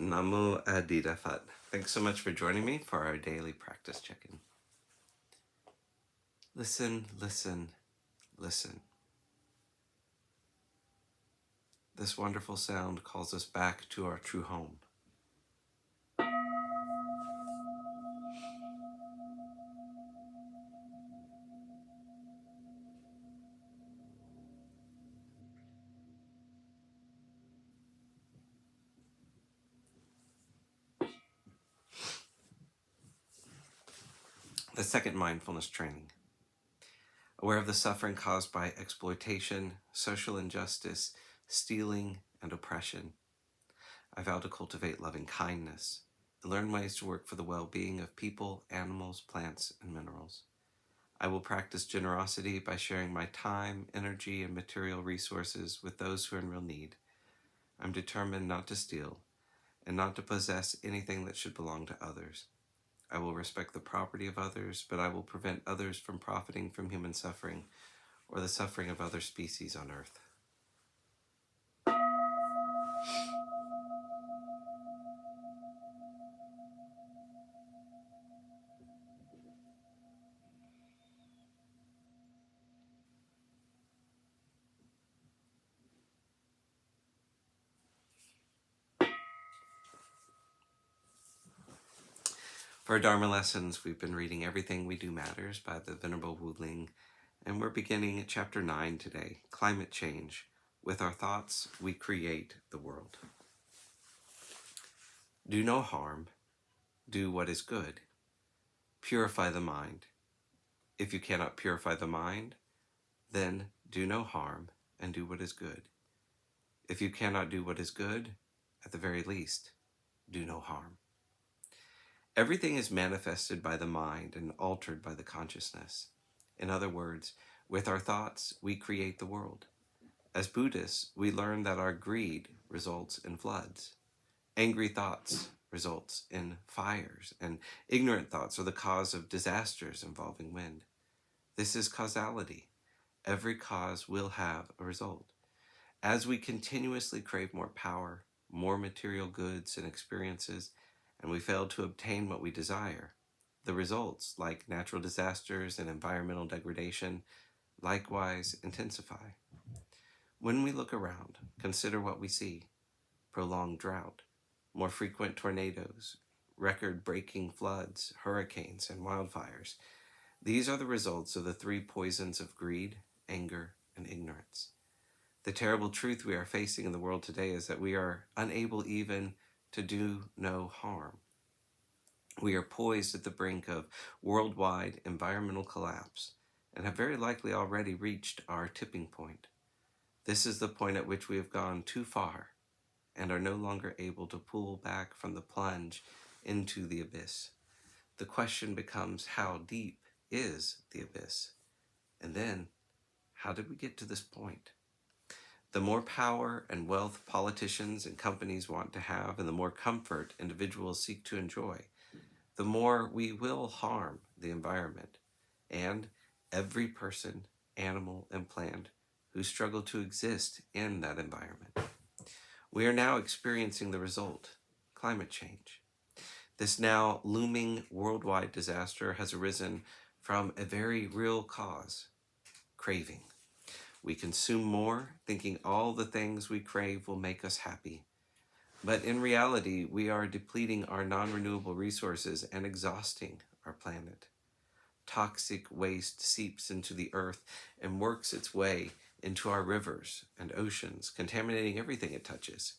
Namo Adida Phat. Thanks so much for joining me for our daily practice check-in. Listen, listen, listen. This wonderful sound calls us back to our true home. The second mindfulness training. Aware of the suffering caused by exploitation, social injustice, stealing, and oppression, I vow to cultivate loving kindness and learn ways to work for the well-being of people, animals, plants, and minerals. I will practice generosity by sharing my time, energy, and material resources with those who are in real need. I'm determined not to steal and not to possess anything that should belong to others. I will respect the property of others, but I will prevent others from profiting from human suffering or the suffering of other species on earth. For our Dharma lessons, we've been reading Everything We Do Matters by the Venerable Wuling, and we're beginning at Chapter 9 today, Climate Change. With our thoughts, we create the world. Do no harm, do what is good. Purify the mind. If you cannot purify the mind, then do no harm and do what is good. If you cannot do what is good, at the very least, do no harm. Everything is manifested by the mind and altered by the consciousness. In other words, with our thoughts, we create the world. As Buddhists, we learn that our greed results in floods. Angry thoughts results in fires, and ignorant thoughts are the cause of disasters involving wind. This is causality. Every cause will have a result. As we continuously crave more power, more material goods and experiences, and we fail to obtain what we desire, the results, like natural disasters and environmental degradation, likewise intensify. When we look around, consider what we see: prolonged drought, more frequent tornadoes, record-breaking floods, hurricanes, and wildfires. These are the results of the three poisons of greed, anger, and ignorance. The terrible truth we are facing in the world today is that we are unable even to do no harm. We are poised at the brink of worldwide environmental collapse and have very likely already reached our tipping point. This is the point at which we have gone too far and are no longer able to pull back from the plunge into the abyss. The question becomes, how deep is the abyss? And then, how did we get to this point? The more power and wealth politicians and companies want to have, and the more comfort individuals seek to enjoy, the more we will harm the environment and every person, animal, and plant who struggle to exist in that environment. We are now experiencing the result: climate change. This now looming worldwide disaster has arisen from a very real cause: craving. We consume more, thinking all the things we crave will make us happy. But in reality, we are depleting our non-renewable resources and exhausting our planet. Toxic waste seeps into the earth and works its way into our rivers and oceans, contaminating everything it touches.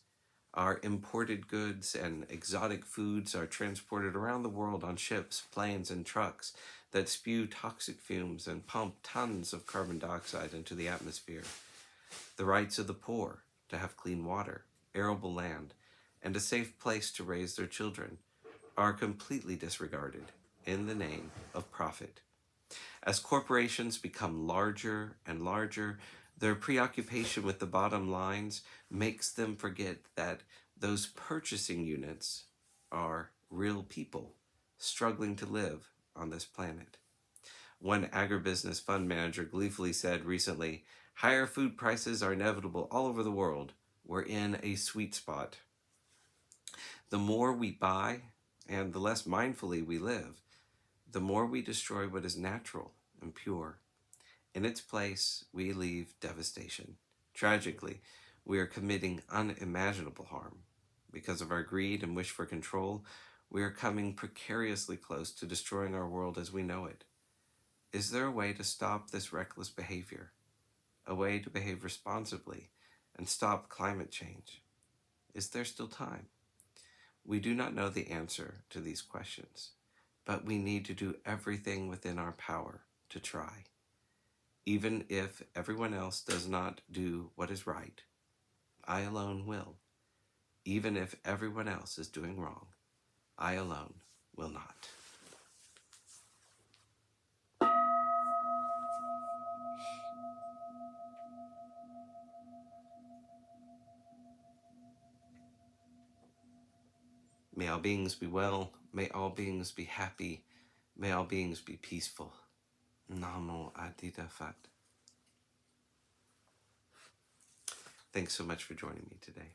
Our imported goods and exotic foods are transported around the world on ships, planes, and trucks that spew toxic fumes and pump tons of carbon dioxide into the atmosphere. The rights of the poor to have clean water, arable land, and a safe place to raise their children are completely disregarded in the name of profit. As corporations become larger and larger, their preoccupation with the bottom lines makes them forget that those purchasing units are real people struggling to live on this planet. One agribusiness fund manager gleefully said recently, "Higher food prices are inevitable all over the world. We're in a sweet spot." The more we buy and the less mindfully we live, the more we destroy what is natural and pure. In its place, we leave devastation. Tragically, we are committing unimaginable harm. Because of our greed and wish for control, we are coming precariously close to destroying our world as we know it. Is there a way to stop this reckless behavior? A way to behave responsibly and stop climate change? Is there still time? We do not know the answer to these questions, but we need to do everything within our power to try. Even if everyone else does not do what is right, I alone will. Even if everyone else is doing wrong, I alone will not. May all beings be well. May all beings be happy. May all beings be peaceful. Namo Adida Phat. Thanks so much for joining me today.